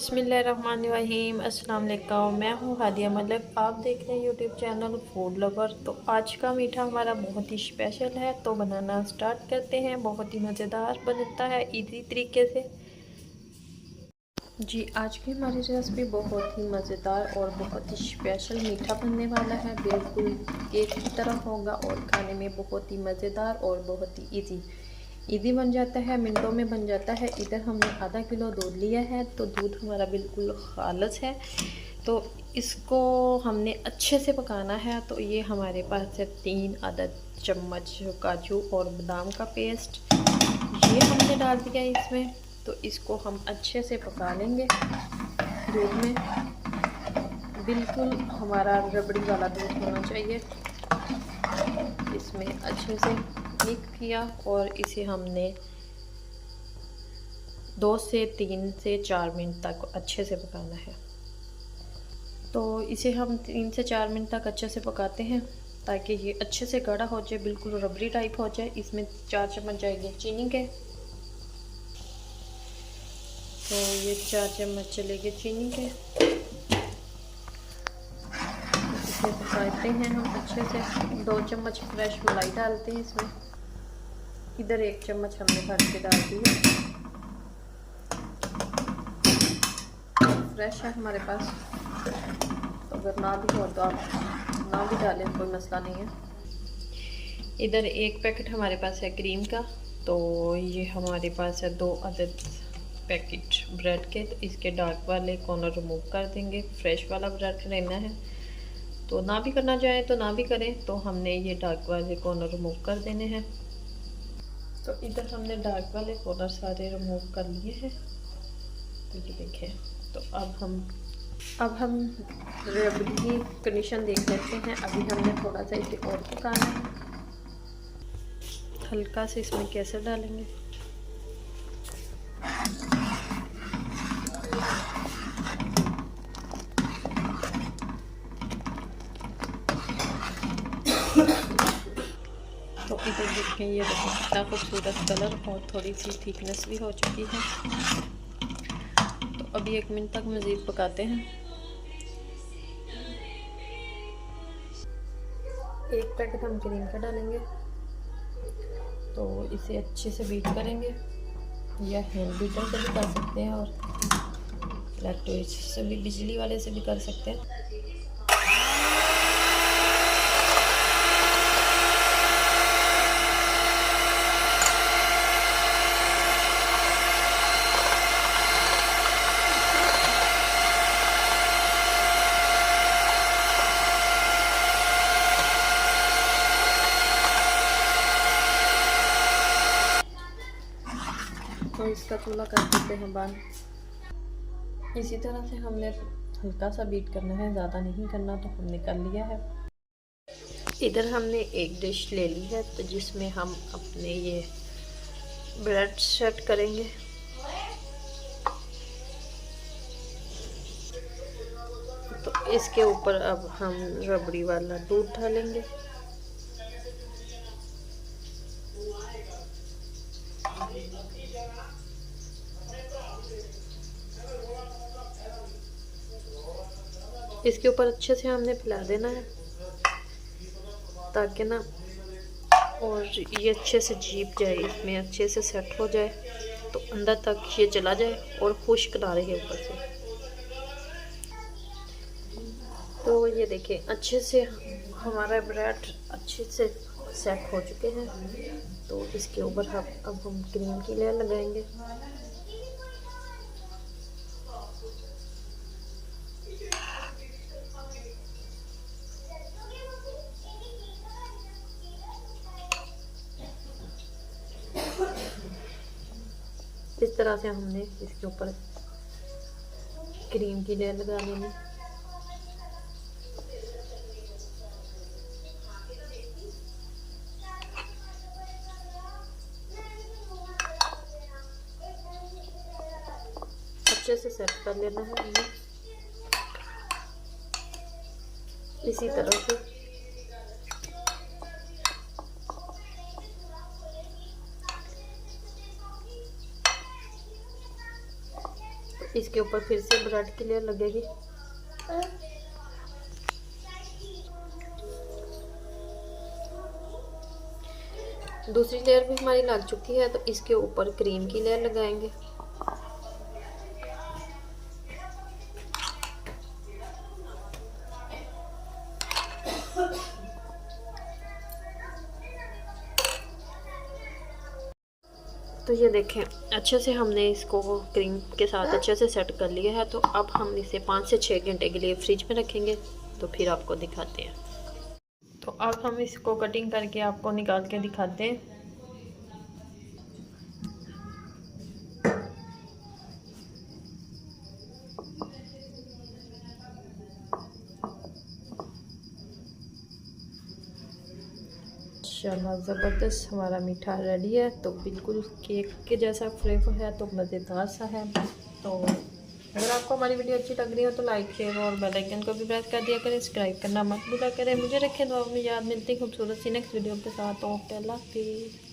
बिस्मिल्लाहिर्रहमानिर्रहीम। अस्सलाम वालेकुम। मैं हूँ हादिया मलिक, आप देख रहे हैं यूट्यूब चैनल फूड लवर। तो आज का मीठा हमारा बहुत ही स्पेशल है, तो बनाना स्टार्ट करते हैं। बहुत ही मज़ेदार बनता है इजी तरीके से। जी, आज की हमारी रेसिपी बहुत ही मज़ेदार और बहुत ही स्पेशल मीठा बनने वाला है। बिल्कुल केक की तरह होगा और खाने में बहुत ही मज़ेदार और बहुत ही इजी बन जाता है, मिनटों में बन जाता है। इधर हमने आधा किलो दूध लिया है, तो दूध हमारा बिल्कुल खालस है, तो इसको हमने अच्छे से पकाना है। तो ये हमारे पास है 3 अदद चम्मच काजू और बादाम का पेस्ट, ये हमने डाल दिया इसमें। तो इसको हम अच्छे से पका लेंगे दूध में। बिल्कुल हमारा रबड़ी वाला दूध होना चाहिए। इसमें अच्छे से मिक्स किया और इसे हमने 2 से 3 से 4 मिनट तक अच्छे से पकाना है। तो इसे हम 3 से 4 मिनट तक अच्छे से पकाते हैं, ताकि ये अच्छे से गाढ़ा हो जाए, बिल्कुल रबड़ी टाइप हो जाए। इसमें 4 चम्मच जाएंगे चीनी के, तो ये 4 चम्मच चलेंगे चीनी के। इसे पकाते हैं हम अच्छे से। 2 चम्मच फ्रेश मलाई डालते हैं इसमें। इधर 1 चम्मच हमने भर के डाल दी है, फ्रेश है हमारे पास। तो अगर ना भी हो तो आप ना भी डालें, कोई मसला नहीं है। इधर 1 पैकेट हमारे पास है क्रीम का, तो ये हमारे पास है 2 अदद पैकेट ब्रेड के। तो इसके डार्क वाले कॉर्नर रिमूव कर देंगे। फ्रेश वाला ब्रेड लेना है, तो ना भी करना चाहें तो ना भी करें। तो हमने ये डार्क वाले कॉर्नर रिमूव कर देने हैं। तो इधर हमने डार्क वाले कॉर्नर सारे रिमूव कर लिए हैं, तो ये देखें। तो अब हम रबड़ी की कंडीशन देख लेते हैं। अभी हमने थोड़ा सा इसे और पकाना है। हल्का से इसमें केसर डालेंगे, तो इधर देखें, ये देखें कितना खूबसूरत कलर और थोड़ी सी थिकनेस भी हो चुकी है। तो अभी 1 मिनट तक मज़ीद पकाते हैं। 1 पैकेट हम क्रीम का डालेंगे, तो इसे अच्छे से बीट करेंगे, या हैंड बीटर से भी कर सकते हैं और इलेक्ट्रिक से भी, बिजली वाले से भी कर सकते हैं। तो इसका चूल्हा कर देते हैं बंद। इसी तरह से हमने हल्का सा बीट करना है, ज़्यादा नहीं करना। तो हमने कर लिया है। इधर हमने एक डिश ले ली है, तो जिसमें हम अपने ये ब्रेड सेट करेंगे। तो इसके ऊपर अब हम रबड़ी वाला दूध डालेंगे। इसके ऊपर अच्छे से हमने फैला देना है, ताकि ना और ये अच्छे से जीप जाए, इसमें अच्छे से सेट हो जाए, तो अंदर तक ये चला जाए और खुश्क ना रहे ऊपर से। तो ये देखें, अच्छे से हमारा ब्रेड अच्छे से सेट हो चुके हैं। तो इसके ऊपर अब हम क्रीम की लेयर लगाएंगे। इस तरह से हमने इसके ऊपर क्रीम की लेयर लगा लेनी। अच्छे से सेट कर लेना है हमने। इसी तरह से इसके ऊपर फिर से ब्रेड की लेयर लगेगी। दूसरी लेयर भी हमारी लग चुकी है, तो इसके ऊपर क्रीम की लेयर लगाएंगे। तो ये देखें अच्छे से हमने इसको क्रीम के साथ अच्छे से सेट कर लिया है। तो अब हम इसे 5 से 6 घंटे के लिए फ्रिज में रखेंगे, तो फिर आपको दिखाते हैं। तो अब हम इसको कटिंग करके आपको निकाल के दिखाते हैं। माशाल्लाह ज़बरदस्त हमारा मीठा रेडी है। तो बिल्कुल केक के जैसा फ्लेवर है, तो मज़ेदार सा है। तो अगर आपको हमारी वीडियो अच्छी लग रही हो तो लाइक शेयर और बेल आइकन को भी प्रेस कर दिया करें। सब्सक्राइब करना मत भूला करें। मुझे रखें दुआ में याद। मिलती खूबसूरत सी नेक्स्ट वीडियो के साथ। ओके, अल्लाह हाफिज़।